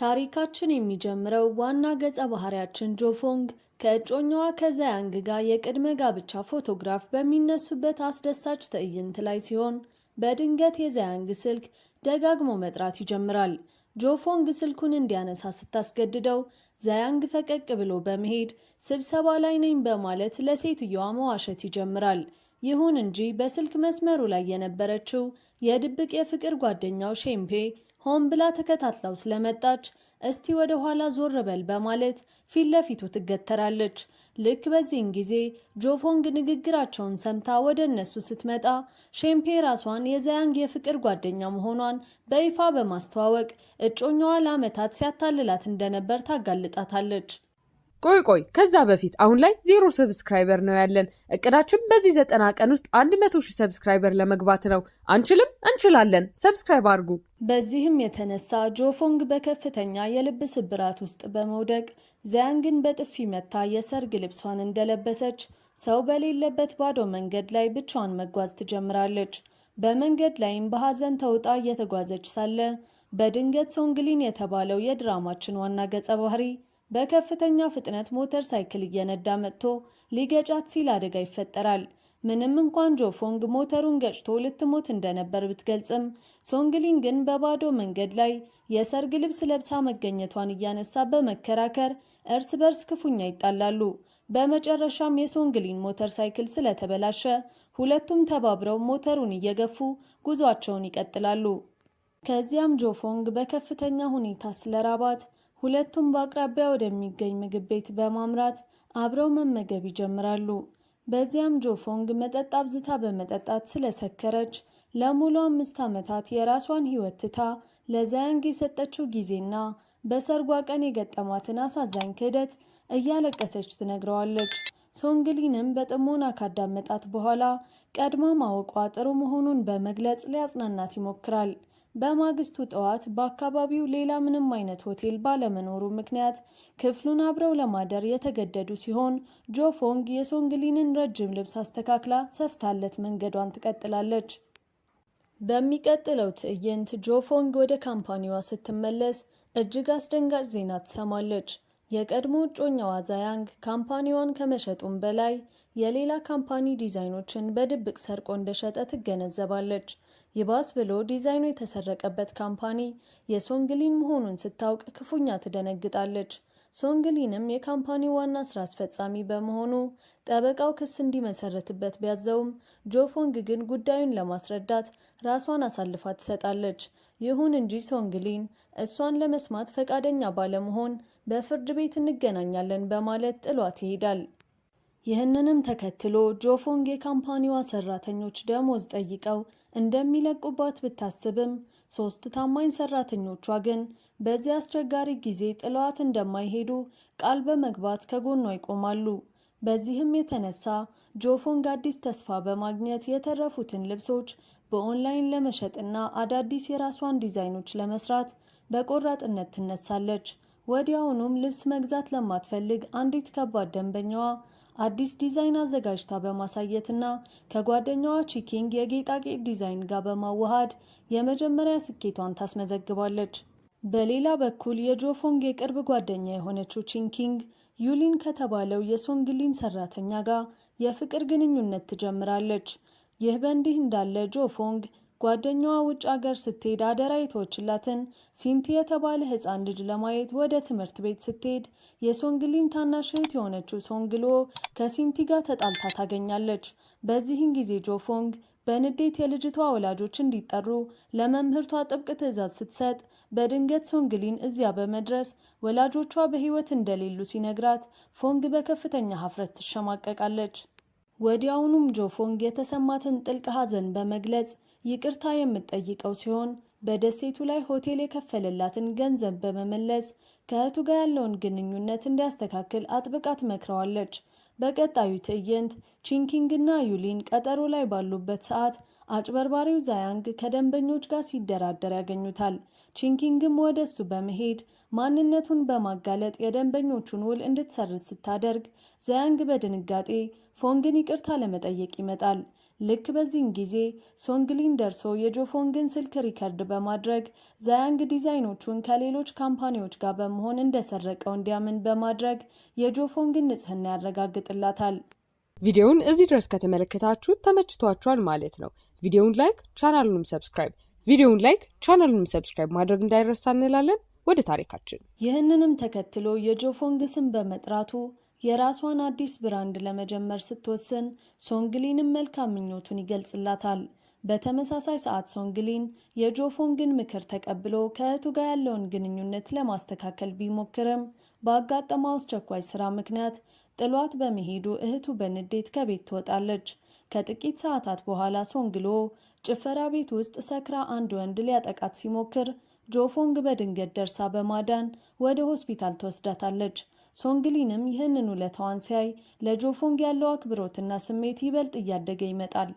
ታሪካችን የሚጀምረው ዋና ገጸ ባህሪያችን ጆፎንግ ከእጮኛዋ ከዛያንግ ጋር የቅድመ ጋብቻ ፎቶግራፍ በሚነሱበት አስደሳች ትዕይንት ላይ ሲሆን በድንገት የዛያንግ ስልክ ደጋግሞ መጥራት ይጀምራል። ጆፎንግ ስልኩን እንዲያነሳ ስታስገድደው ዛያንግ ፈቀቅ ብሎ በመሄድ ስብሰባ ላይ ነኝ በማለት ለሴትዮዋ መዋሸት ይጀምራል። ይሁን እንጂ በስልክ መስመሩ ላይ የነበረችው የድብቅ የፍቅር ጓደኛው ሼምፔ ሆን ብላ ተከታትላው ስለመጣች እስቲ ወደ ኋላ ዞር በል በማለት ፊት ለፊቱ ትገተራለች። ልክ በዚህን ጊዜ ጆፎንግ ንግግራቸውን ሰምታ ወደ እነሱ ስትመጣ ሼምፔ ራሷን የዛያንግ የፍቅር ጓደኛ መሆኗን በይፋ በማስተዋወቅ እጮኛዋ ለዓመታት ሲያታልላት እንደነበር ታጋልጣታለች። ቆይ ከዛ በፊት አሁን ላይ 0 ሰብስክራይበር ነው ያለን። እቅዳችን በዚህ 90 ቀን ውስጥ 100,000 ሰብስክራይበር ለመግባት ነው። አንችልም? እንችላለን። ሰብስክራይብ አድርጉ። በዚህም የተነሳ ጆፎንግ በከፍተኛ የልብ ስብራት ውስጥ በመውደቅ ዛያንግን በጥፊ መታ የሰርግ ልብሷን እንደለበሰች ሰው በሌለበት ባዶ መንገድ ላይ ብቻዋን መጓዝ ትጀምራለች። በመንገድ ላይም በሐዘን ተውጣ እየተጓዘች ሳለ በድንገት ሶንግሊን የተባለው የድራማችን ዋና ገጸ ባህሪ በከፍተኛ ፍጥነት ሞተር ሳይክል እየነዳ መጥቶ ሊገጫት ሲል አደጋ ይፈጠራል። ምንም እንኳን ጆፎንግ ሞተሩን ገጭቶ ልትሞት እንደነበር ብትገልጽም ሶንግሊን ግን በባዶ መንገድ ላይ የሰርግ ልብስ ለብሳ መገኘቷን እያነሳ በመከራከር እርስ በርስ ክፉኛ ይጣላሉ። በመጨረሻም የሶንግሊን ሞተር ሳይክል ስለተበላሸ ሁለቱም ተባብረው ሞተሩን እየገፉ ጉዟቸውን ይቀጥላሉ። ከዚያም ጆፎንግ በከፍተኛ ሁኔታ ስለራባት ሁለቱም በአቅራቢያ ወደሚገኝ ምግብ ቤት በማምራት አብረው መመገብ ይጀምራሉ። በዚያም ጆፎንግ መጠጥ አብዝታ በመጠጣት ስለሰከረች ለሙሉ 5 ዓመታት የራሷን ሕይወት ትታ ለዛያንግ የሰጠችው ጊዜና በሰርጓ ቀን የገጠማትን አሳዛኝ ክህደት እያለቀሰች ትነግረዋለች። ሶንግሊንም በጥሞና ካዳመጣት በኋላ ቀድማ ማወቋ ጥሩ መሆኑን በመግለጽ ሊያጽናናት ይሞክራል። በማግስቱ ጠዋት በአካባቢው ሌላ ምንም አይነት ሆቴል ባለመኖሩ ምክንያት ክፍሉን አብረው ለማደር የተገደዱ ሲሆን ጆፎንግ የሶንግሊንን ረጅም ልብስ አስተካክላ ሰፍታለት መንገዷን ትቀጥላለች። በሚቀጥለው ትዕይንት ጆፎንግ ወደ ካምፓኒዋ ስትመለስ እጅግ አስደንጋጭ ዜና ትሰማለች። የቀድሞ እጮኛዋ ዛያንግ ካምፓኒዋን ከመሸጡም በላይ የሌላ ካምፓኒ ዲዛይኖችን በድብቅ ሰርቆ እንደሸጠ ትገነዘባለች። ይባስ ብሎ ዲዛይኑ የተሰረቀበት ካምፓኒ የሶንግሊን መሆኑን ስታውቅ ክፉኛ ትደነግጣለች። ሶንግሊንም የካምፓኒው ዋና ስራ አስፈጻሚ በመሆኑ ጠበቃው ክስ እንዲመሰረትበት ቢያዘውም ጆፎንግ ግን ጉዳዩን ለማስረዳት ራሷን አሳልፋ ትሰጣለች። ይሁን እንጂ ሶንግሊን እሷን ለመስማት ፈቃደኛ ባለመሆን በፍርድ ቤት እንገናኛለን በማለት ጥሏት ይሄዳል። ይህንንም ተከትሎ ጆፎንግ የካምፓኒዋ ሰራተኞች ደሞዝ ጠይቀው እንደሚለቁባት ብታስብም 3 ታማኝ ሰራተኞቿ ግን በዚህ አስቸጋሪ ጊዜ ጥለዋት እንደማይሄዱ ቃል በመግባት ከጎኗ ይቆማሉ። በዚህም የተነሳ ጆፎንግ አዲስ ተስፋ በማግኘት የተረፉትን ልብሶች በኦንላይን ለመሸጥና አዳዲስ የራሷን ዲዛይኖች ለመስራት በቆራጥነት ትነሳለች። ወዲያውኑም ልብስ መግዛት ለማትፈልግ አንዲት ከባድ ደንበኛዋ አዲስ ዲዛይን አዘጋጅታ በማሳየትና ከጓደኛዋ ቺኪንግ የጌጣጌጥ ዲዛይን ጋር በማዋሃድ የመጀመሪያ ስኬቷን ታስመዘግባለች። በሌላ በኩል የጆፎንግ የቅርብ ጓደኛ የሆነችው ቺኪንግ ዩሊን ከተባለው የሶንግሊን ሰራተኛ ጋር የፍቅር ግንኙነት ትጀምራለች። ይህ በእንዲህ እንዳለ ጆፎንግ ጓደኛዋ ውጭ ሀገር ስትሄድ አደራ የተወችላትን ሲንቲ የተባለ ሕፃን ልጅ ለማየት ወደ ትምህርት ቤት ስትሄድ የሶንግሊን ታናሽ እህት የሆነችው ሶንግሎ ከሲንቲ ጋር ተጣልታ ታገኛለች። በዚህን ጊዜ ጆፎንግ በንዴት የልጅቷ ወላጆች እንዲጠሩ ለመምህርቷ ጥብቅ ትዕዛዝ ስትሰጥ በድንገት ሶንግሊን እዚያ በመድረስ ወላጆቿ በሕይወት እንደሌሉ ሲነግራት ፎንግ በከፍተኛ ሀፍረት ትሸማቀቃለች። ወዲያውኑም ጆፎንግ የተሰማትን ጥልቅ ሐዘን በመግለጽ ይቅርታ የምትጠይቀው ሲሆን በደሴቱ ላይ ሆቴል የከፈለላትን ገንዘብ በመመለስ ከእህቱ ጋር ያለውን ግንኙነት እንዲያስተካክል አጥብቃ ትመክረዋለች። በቀጣዩ ትዕይንት ቺኪንግና ዩሊን ቀጠሮ ላይ ባሉበት ሰዓት አጭበርባሪው ዛያንግ ከደንበኞች ጋር ሲደራደር ያገኙታል። ቺኪንግም ወደ እሱ በመሄድ ማንነቱን በማጋለጥ የደንበኞቹን ውል እንድትሰርዝ ስታደርግ ዛያንግ በድንጋጤ ፎንግን ይቅርታ ለመጠየቅ ይመጣል። ልክ በዚህን ጊዜ ሶንግሊን ደርሶ የጆፎንግን ስልክ ሪከርድ በማድረግ ዛያንግ ዲዛይኖቹን ከሌሎች ካምፓኒዎች ጋር በመሆን እንደሰረቀው እንዲያምን በማድረግ የጆፎንግን ንጽህና ያረጋግጥላታል። ቪዲዮውን እዚህ ድረስ ከተመለከታችሁ ተመችቷችኋል ማለት ነው። ቪዲዮውን ላይክ ቻናሉንም ሰብስክራይብ ማድረግ እንዳይረሳ እንላለን። ወደ ታሪካችን። ይህንንም ተከትሎ የጆፎንግ ስም በመጥራቱ የራሷን አዲስ ብራንድ ለመጀመር ስትወስን ሶንግሊንም መልካም ምኞቱን ይገልጽላታል። በተመሳሳይ ሰዓት ሶንግሊን የጆፎንግን ምክር ተቀብሎ ከእህቱ ጋር ያለውን ግንኙነት ለማስተካከል ቢሞክርም በአጋጠመው አስቸኳይ ስራ ምክንያት ጥሏት በመሄዱ እህቱ በንዴት ከቤት ትወጣለች። ከጥቂት ሰዓታት በኋላ ሶንግሎ ጭፈራ ቤት ውስጥ ሰክራ አንድ ወንድ ሊያጠቃት ሲሞክር ጆፎንግ በድንገት ደርሳ በማዳን ወደ ሆስፒታል ትወስዳታለች። ሶንግሊንም ይህንን ውለታዋን ሲያይ ለጆፎንግ ያለው አክብሮትና ስሜት ይበልጥ እያደገ ይመጣል።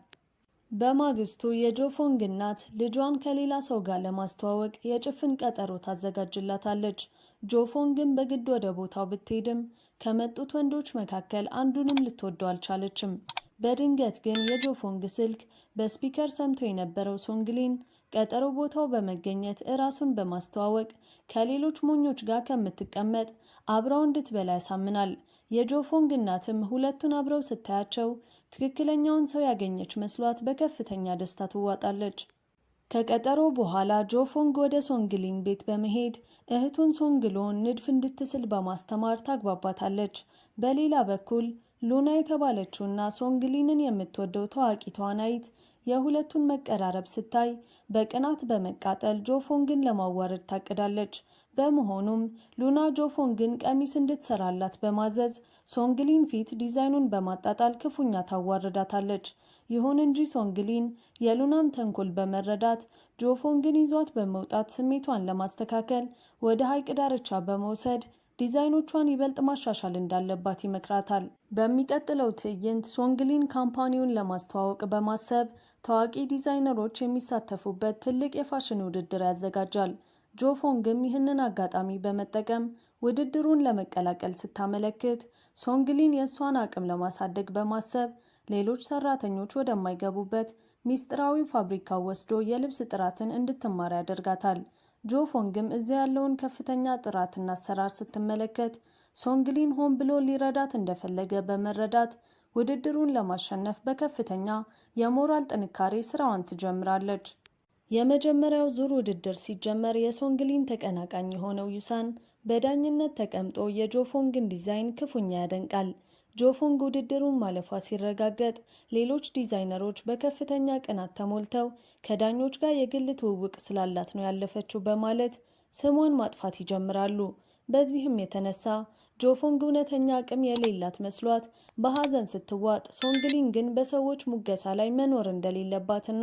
በማግስቱ የጆፎንግ እናት ልጇን ከሌላ ሰው ጋር ለማስተዋወቅ የጭፍን ቀጠሮ ታዘጋጅላታለች። ጆፎንግን በግድ ወደ ቦታው ብትሄድም ከመጡት ወንዶች መካከል አንዱንም ልትወደው አልቻለችም። በድንገት ግን የጆፎንግ ስልክ በስፒከር ሰምቶ የነበረው ሶንግሊን ቀጠሮ ቦታው በመገኘት እራሱን በማስተዋወቅ ከሌሎች ሞኞች ጋር ከምትቀመጥ አብረው እንድትበላ ያሳምናል። የጆፎንግ እናትም ሁለቱን አብረው ስታያቸው ትክክለኛውን ሰው ያገኘች መስሏት በከፍተኛ ደስታ ትዋጣለች። ከቀጠሮ በኋላ ጆፎንግ ወደ ሶንግሊን ቤት በመሄድ እህቱን ሶንግሎን ንድፍ እንድትስል በማስተማር ታግባባታለች። በሌላ በኩል ሉና የተባለችውና ሶንግሊንን የምትወደው ታዋቂ ተዋናይት የሁለቱን መቀራረብ ስታይ በቅናት በመቃጠል ጆፎንግን ለማዋረድ ታቅዳለች። በመሆኑም ሉና ጆፎንግን ቀሚስ እንድትሰራላት በማዘዝ ሶንግሊን ፊት ዲዛይኑን በማጣጣል ክፉኛ ታዋርዳታለች። ይሁን እንጂ ሶንግሊን የሉናን ተንኮል በመረዳት ጆፎንግን ይዟት በመውጣት ስሜቷን ለማስተካከል ወደ ሐይቅ ዳርቻ በመውሰድ ዲዛይኖቿን ይበልጥ ማሻሻል እንዳለባት ይመክራታል። በሚቀጥለው ትዕይንት ሶንግሊን ካምፓኒውን ለማስተዋወቅ በማሰብ ታዋቂ ዲዛይነሮች የሚሳተፉበት ትልቅ የፋሽን ውድድር ያዘጋጃል። ጆፎንግም ይህንን አጋጣሚ በመጠቀም ውድድሩን ለመቀላቀል ስታመለክት ሶንግሊን የእሷን አቅም ለማሳደግ በማሰብ ሌሎች ሰራተኞች ወደማይገቡበት ሚስጥራዊ ፋብሪካ ወስዶ የልብስ ጥራትን እንድትማር ያደርጋታል። ጆፎንግም እዚያ ያለውን ከፍተኛ ጥራትና አሰራር ስትመለከት ሶንግሊን ሆን ብሎ ሊረዳት እንደፈለገ በመረዳት ውድድሩን ለማሸነፍ በከፍተኛ የሞራል ጥንካሬ ስራዋን ትጀምራለች። የመጀመሪያው ዙር ውድድር ሲጀመር የሶንግሊን ተቀናቃኝ የሆነው ዩሳን በዳኝነት ተቀምጦ የጆፎንግን ዲዛይን ክፉኛ ያደንቃል። ጆፎንግ ውድድሩን ማለፏ ሲረጋገጥ ሌሎች ዲዛይነሮች በከፍተኛ ቅናት ተሞልተው ከዳኞች ጋር የግል ትውውቅ ስላላት ነው ያለፈችው በማለት ስሟን ማጥፋት ይጀምራሉ። በዚህም የተነሳ ጆፎንግ እውነተኛ አቅም የሌላት መስሏት በሐዘን ስትዋጥ፣ ሶንግሊን ግን በሰዎች ሙገሳ ላይ መኖር እንደሌለባትና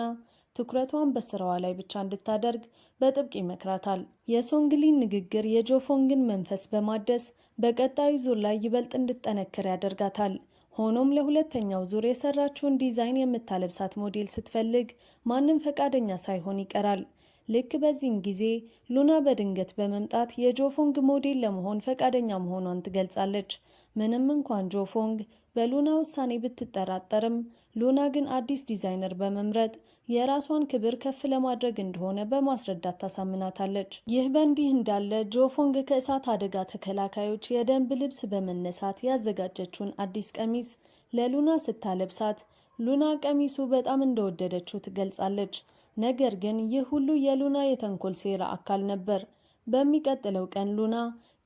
ትኩረቷን በስራዋ ላይ ብቻ እንድታደርግ በጥብቅ ይመክራታል። የሶንግሊን ንግግር የጆፎንግን መንፈስ በማደስ በቀጣዩ ዙር ላይ ይበልጥ እንድትጠነክር ያደርጋታል። ሆኖም ለሁለተኛው ዙር የሰራችውን ዲዛይን የምታለብሳት ሞዴል ስትፈልግ ማንም ፈቃደኛ ሳይሆን ይቀራል። ልክ በዚህን ጊዜ ሉና በድንገት በመምጣት የጆፎንግ ሞዴል ለመሆን ፈቃደኛ መሆኗን ትገልጻለች። ምንም እንኳን ጆፎንግ በሉና ውሳኔ ብትጠራጠርም ሉና ግን አዲስ ዲዛይነር በመምረጥ የራሷን ክብር ከፍ ለማድረግ እንደሆነ በማስረዳት ታሳምናታለች። ይህ በእንዲህ እንዳለ ጆፎንግ ከእሳት አደጋ ተከላካዮች የደንብ ልብስ በመነሳት ያዘጋጀችውን አዲስ ቀሚስ ለሉና ስታለብሳት ሉና ቀሚሱ በጣም እንደወደደችው ትገልጻለች። ነገር ግን ይህ ሁሉ የሉና የተንኮል ሴራ አካል ነበር። በሚቀጥለው ቀን ሉና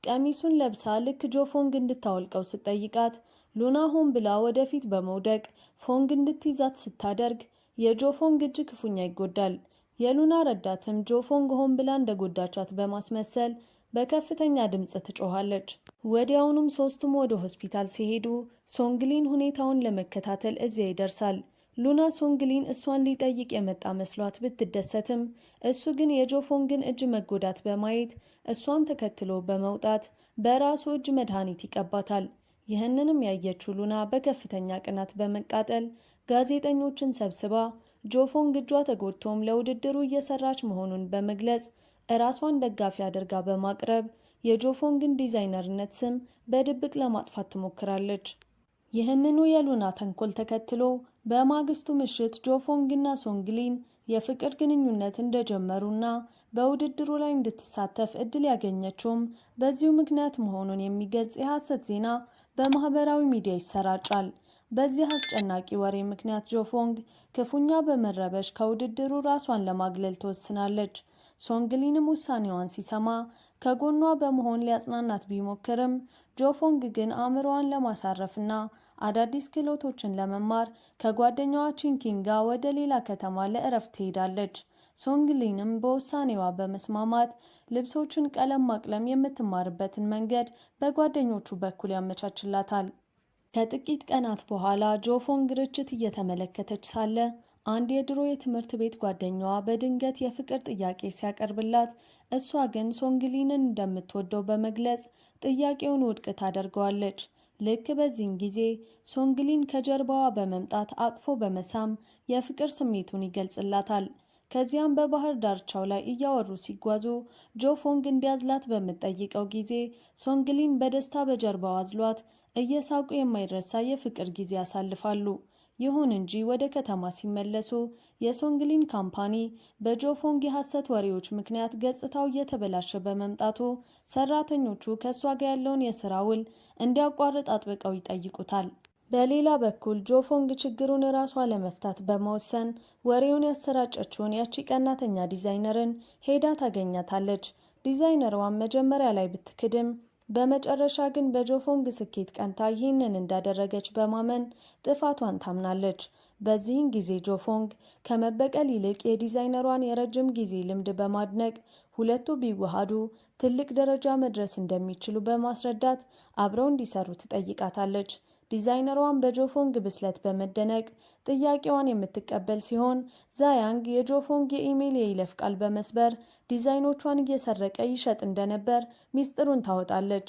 ቀሚሱን ለብሳ ልክ ጆፎንግ እንድታወልቀው ስትጠይቃት ሉና ሆን ብላ ወደፊት በመውደቅ ፎንግ እንድትይዛት ስታደርግ የጆፎንግ እጅ ክፉኛ ይጎዳል። የሉና ረዳትም ጆፎንግ ሆን ብላ እንደጎዳቻት በማስመሰል በከፍተኛ ድምፅ ትጮኻለች። ወዲያውኑም ሶስቱም ወደ ሆስፒታል ሲሄዱ ሶንግሊን ሁኔታውን ለመከታተል እዚያ ይደርሳል። ሉና ሶንግሊን እሷን ሊጠይቅ የመጣ መስሏት ብትደሰትም እሱ ግን የጆፎንግን እጅ መጎዳት በማየት እሷን ተከትሎ በመውጣት በራሱ እጅ መድኃኒት ይቀባታል። ይህንንም ያየችው ሉና በከፍተኛ ቅናት በመቃጠል ጋዜጠኞችን ሰብስባ ጆፎንግ እጇ ተጎድቶም ለውድድሩ እየሰራች መሆኑን በመግለጽ እራሷን ደጋፊ አድርጋ በማቅረብ የጆፎንግን ዲዛይነርነት ስም በድብቅ ለማጥፋት ትሞክራለች። ይህንኑ የሉና ተንኮል ተከትሎ በማግስቱ ምሽት ጆፎንግና ሶንግሊን የፍቅር ግንኙነት እንደጀመሩና በውድድሩ ላይ እንድትሳተፍ እድል ያገኘችውም በዚሁ ምክንያት መሆኑን የሚገልጽ የሐሰት ዜና በማህበራዊ ሚዲያ ይሰራጫል። በዚህ አስጨናቂ ወሬ ምክንያት ጆፎንግ ክፉኛ በመረበሽ ከውድድሩ ራሷን ለማግለል ትወስናለች። ሶንግሊንም ውሳኔዋን ሲሰማ ከጎኗ በመሆን ሊያጽናናት ቢሞክርም ጆፎንግ ግን አእምሮዋን ለማሳረፍና አዳዲስ ክህሎቶችን ለመማር ከጓደኛዋ ቺንኪን ጋር ወደ ሌላ ከተማ ለእረፍት ትሄዳለች። ሶንግሊንም በውሳኔዋ በመስማማት ልብሶችን ቀለም ማቅለም የምትማርበትን መንገድ በጓደኞቹ በኩል ያመቻችላታል። ከጥቂት ቀናት በኋላ ጆፎንግ ርችት እየተመለከተች ሳለ አንድ የድሮ የትምህርት ቤት ጓደኛዋ በድንገት የፍቅር ጥያቄ ሲያቀርብላት እሷ ግን ሶንግሊንን እንደምትወደው በመግለጽ ጥያቄውን ውድቅ ታደርገዋለች። ልክ በዚህን ጊዜ ሶንግሊን ከጀርባዋ በመምጣት አቅፎ በመሳም የፍቅር ስሜቱን ይገልጽላታል። ከዚያም በባህር ዳርቻው ላይ እያወሩ ሲጓዙ ጆፎንግ እንዲያዝላት በምትጠይቀው ጊዜ ሶንግሊን በደስታ በጀርባው አዝሏት እየሳቁ የማይረሳ የፍቅር ጊዜ ያሳልፋሉ። ይሁን እንጂ ወደ ከተማ ሲመለሱ የሶንግሊን ካምፓኒ በጆፎንግ የሐሰት ወሬዎች ምክንያት ገጽታው እየተበላሸ በመምጣቱ ሰራተኞቹ ከእሷ ጋር ያለውን የስራ ውል እንዲያቋርጥ አጥብቀው ይጠይቁታል። በሌላ በኩል ጆፎንግ ችግሩን ራሷ ለመፍታት በመወሰን ወሬውን ያሰራጨችውን ያቺ ቀናተኛ ዲዛይነርን ሄዳ ታገኛታለች። ዲዛይነሯን መጀመሪያ ላይ ብትክድም በመጨረሻ ግን በጆፎንግ ስኬት ቀንታ ይህንን እንዳደረገች በማመን ጥፋቷን ታምናለች። በዚህን ጊዜ ጆፎንግ ከመበቀል ይልቅ የዲዛይነሯን የረጅም ጊዜ ልምድ በማድነቅ ሁለቱ ቢዋሃዱ ትልቅ ደረጃ መድረስ እንደሚችሉ በማስረዳት አብረው እንዲሰሩ ትጠይቃታለች። ዲዛይነሯን በጆፎንግ ብስለት በመደነቅ ጥያቄዋን የምትቀበል ሲሆን ዛያንግ የጆፎንግ የኢሜይል የይለፍ ቃል በመስበር ዲዛይኖቿን እየሰረቀ ይሸጥ እንደነበር ሚስጥሩን ታወጣለች።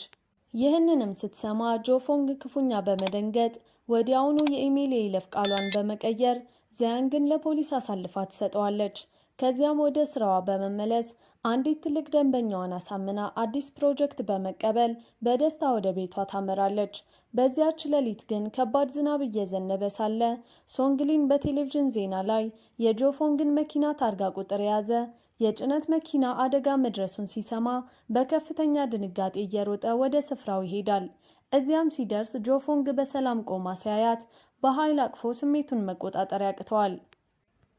ይህንንም ስትሰማ ጆፎንግ ክፉኛ በመደንገጥ ወዲያውኑ የኢሜይል የይለፍ ቃሏን በመቀየር ዛያንግን ለፖሊስ አሳልፋ ትሰጠዋለች። ከዚያም ወደ ስራዋ በመመለስ አንዲት ትልቅ ደንበኛዋን አሳምና አዲስ ፕሮጀክት በመቀበል በደስታ ወደ ቤቷ ታመራለች። በዚያች ሌሊት ግን ከባድ ዝናብ እየዘነበ ሳለ ሶንግሊን በቴሌቪዥን ዜና ላይ የጆፎንግን መኪና ታርጋ ቁጥር የያዘ የጭነት መኪና አደጋ መድረሱን ሲሰማ በከፍተኛ ድንጋጤ እየሮጠ ወደ ስፍራው ይሄዳል። እዚያም ሲደርስ ጆፎንግ በሰላም ቆማ ሲያያት በኃይል አቅፎ ስሜቱን መቆጣጠር ያቅተዋል።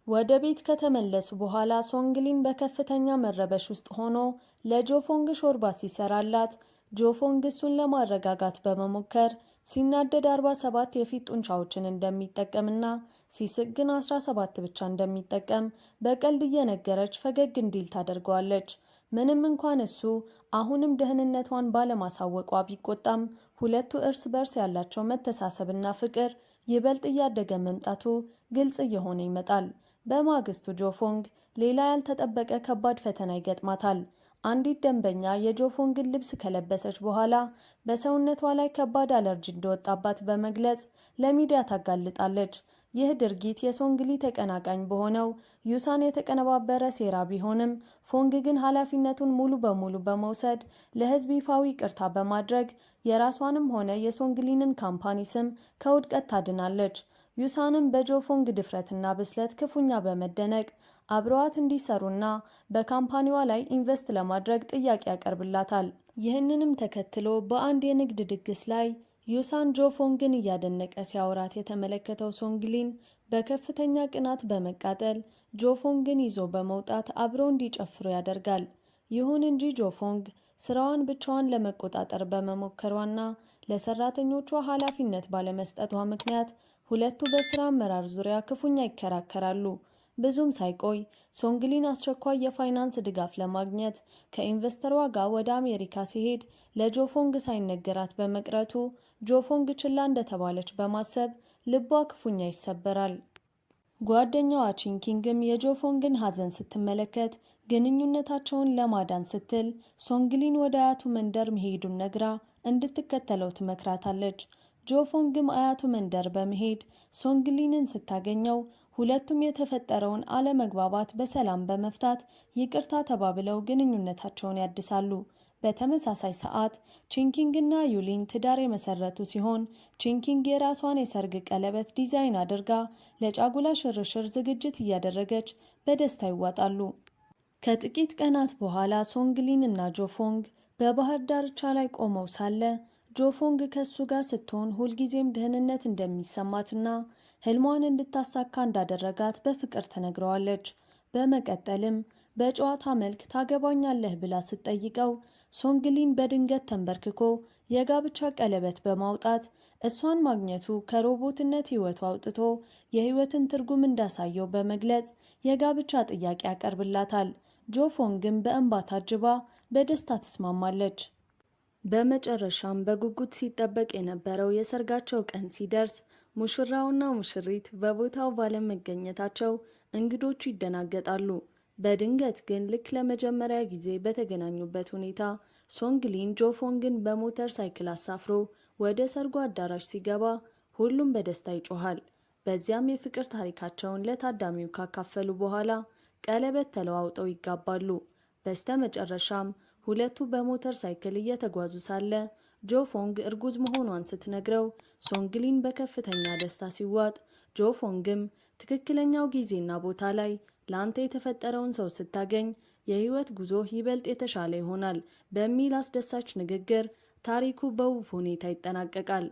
ወደ ቤት ከተመለሱ በኋላ ሶንግሊን በከፍተኛ መረበሽ ውስጥ ሆኖ ለጆፎንግ ሾርባ ሲሰራላት ጆፎንግ እሱን ለማረጋጋት በመሞከር ሲናደድ 47 የፊት ጡንቻዎችን እንደሚጠቀምና ሲስቅ ግን 17 ብቻ እንደሚጠቀም በቀልድ እየነገረች ፈገግ እንዲል ታደርገዋለች። ምንም እንኳን እሱ አሁንም ደህንነቷን ባለማሳወቋ ቢቆጣም ሁለቱ እርስ በርስ ያላቸው መተሳሰብና ፍቅር ይበልጥ እያደገ መምጣቱ ግልጽ እየሆነ ይመጣል። በማግስቱ ጆፎንግ ሌላ ያልተጠበቀ ከባድ ፈተና ይገጥማታል። አንዲት ደንበኛ የጆፎንግን ልብስ ከለበሰች በኋላ በሰውነቷ ላይ ከባድ አለርጂ እንደወጣባት በመግለጽ ለሚዲያ ታጋልጣለች። ይህ ድርጊት የሶንግሊ ተቀናቃኝ በሆነው ዩሳን የተቀነባበረ ሴራ ቢሆንም ፎንግ ግን ኃላፊነቱን ሙሉ በሙሉ በመውሰድ ለሕዝብ ይፋዊ ይቅርታ በማድረግ የራሷንም ሆነ የሶንግሊንን ካምፓኒ ስም ከውድቀት ታድናለች። ዩሳንም በጆፎንግ ድፍረትና ብስለት ክፉኛ በመደነቅ አብረዋት እንዲሰሩና በካምፓኒዋ ላይ ኢንቨስት ለማድረግ ጥያቄ ያቀርብላታል። ይህንንም ተከትሎ በአንድ የንግድ ድግስ ላይ ዩሳን ጆፎንግን እያደነቀ ሲያወራት የተመለከተው ሶንግሊን በከፍተኛ ቅናት በመቃጠል ጆፎንግን ይዞ በመውጣት አብረው እንዲጨፍሩ ያደርጋል። ይሁን እንጂ ጆፎንግ ስራዋን ብቻዋን ለመቆጣጠር በመሞከሯና ለሰራተኞቿ ኃላፊነት ባለመስጠቷ ምክንያት ሁለቱ በስራ አመራር ዙሪያ ክፉኛ ይከራከራሉ። ብዙም ሳይቆይ ሶንግሊን አስቸኳይ የፋይናንስ ድጋፍ ለማግኘት ከኢንቨስተሯ ጋር ወደ አሜሪካ ሲሄድ ለጆፎንግ ሳይነገራት በመቅረቱ ጆፎንግ ችላ እንደተባለች በማሰብ ልቧ ክፉኛ ይሰበራል። ጓደኛዋ ቺንኪንግም የጆፎንግን ሐዘን ስትመለከት ግንኙነታቸውን ለማዳን ስትል ሶንግሊን ወደ አያቱ መንደር መሄዱን ነግራ እንድትከተለው ትመክራታለች። ጆፎንግም አያቱ መንደር በመሄድ ሶንግሊንን ስታገኘው ሁለቱም የተፈጠረውን አለመግባባት በሰላም በመፍታት ይቅርታ ተባብለው ግንኙነታቸውን ያድሳሉ። በተመሳሳይ ሰዓት ቺንኪንግ እና ዩሊን ትዳር የመሰረቱ ሲሆን ቺንኪንግ የራሷን የሰርግ ቀለበት ዲዛይን አድርጋ ለጫጉላ ሽርሽር ዝግጅት እያደረገች በደስታ ይዋጣሉ። ከጥቂት ቀናት በኋላ ሶንግሊን እና ጆፎንግ በባህር ዳርቻ ላይ ቆመው ሳለ ጆፎንግ ከሱ ጋር ስትሆን ሁልጊዜም ደህንነት እንደሚሰማትና ህልሟን እንድታሳካ እንዳደረጋት በፍቅር ትነግረዋለች። በመቀጠልም በጨዋታ መልክ ታገባኛለህ ብላ ስትጠይቀው ሶንግሊን በድንገት ተንበርክኮ የጋብቻ ቀለበት በማውጣት እሷን ማግኘቱ ከሮቦትነት ህይወቱ አውጥቶ የህይወትን ትርጉም እንዳሳየው በመግለጽ የጋብቻ ጥያቄ ያቀርብላታል። ጆፎንግም በእንባ ታጅባ በደስታ ትስማማለች። በመጨረሻም በጉጉት ሲጠበቅ የነበረው የሰርጋቸው ቀን ሲደርስ ሙሽራውና ሙሽሪት በቦታው ባለመገኘታቸው እንግዶቹ ይደናገጣሉ። በድንገት ግን ልክ ለመጀመሪያ ጊዜ በተገናኙበት ሁኔታ ሶንግሊን ጆፎንግን በሞተር ሳይክል አሳፍሮ ወደ ሰርጉ አዳራሽ ሲገባ ሁሉም በደስታ ይጮሃል። በዚያም የፍቅር ታሪካቸውን ለታዳሚው ካካፈሉ በኋላ ቀለበት ተለዋውጠው ይጋባሉ። በስተ መጨረሻም ሁለቱ በሞተር ሳይክል እየተጓዙ ሳለ ጆፎንግ እርጉዝ መሆኗን ስትነግረው ሶንግሊን በከፍተኛ ደስታ ሲዋጥ፣ ጆፎንግም ትክክለኛው ጊዜና ቦታ ላይ ለአንተ የተፈጠረውን ሰው ስታገኝ የህይወት ጉዞ ይበልጥ የተሻለ ይሆናል በሚል አስደሳች ንግግር ታሪኩ በውብ ሁኔታ ይጠናቀቃል።